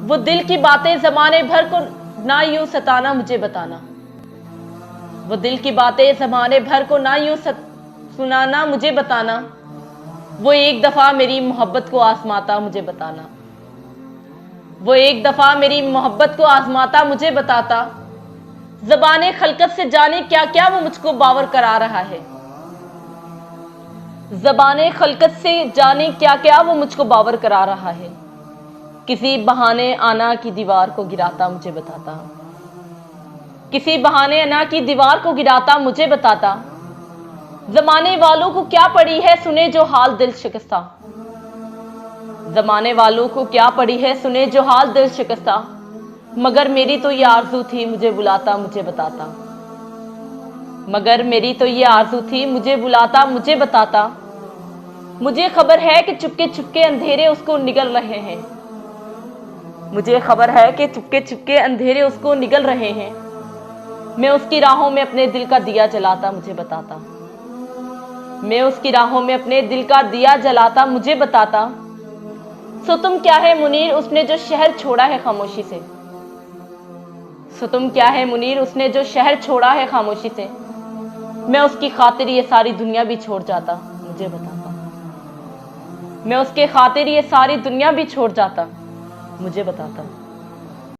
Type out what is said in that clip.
वो दिल की बातें जमाने भर को ना यूं सताना मुझे बताना। वो दिल की बातें जमाने भर को ना यूं सुनाना मुझे बताना। वो एक दफा मेरी मोहब्बत को आजमाता मुझे बताना। वो एक दफा मेरी मोहब्बत को आजमाता मुझे बताता। ज़बाने खलकत से जाने क्या क्या वो मुझको बावर करा रहा है। ज़बाने खलकत से जाने क्या क्या वो मुझको बावर करा रहा है। किसी बहाने आना की दीवार को गिराता मुझे बताता। किसी बहाने आना की दीवार को गिराता मुझे बताता। जमाने वालों को क्या पड़ी है सुने जो हाल दिल शिकस्ता। जमाने वालों को क्या पड़ी है सुने जो हाल दिल शिकस्ता। मगर मेरी तो ये आरज़ू थी मुझे बुलाता मुझे बताता। मगर मेरी तो ये आरज़ू थी मुझे बुलाता मुझे बताता। मुझे खबर है कि चुपके चुपके अंधेरे उसको निगल रहे हैं। मुझे खबर है कि चुपके चुपके अंधेरे उसको निगल रहे हैं। मैं उसकी राहों में अपने दिल का दिया जलाता मुझे बताता। मैं उसकी राहों में अपने दिल का दिया जलाता मुझे बताता। सो तुम क्या है मुनीर उसने जो शहर छोड़ा है खामोशी से। सो तुम क्या है मुनीर उसने जो शहर छोड़ा है खामोशी से। मैं उसकी खातिर ये सारी दुनिया भी छोड़ जाता मुझे बताता। मैं उसके खातिर ये सारी दुनिया भी छोड़ जाता मुझे बताता।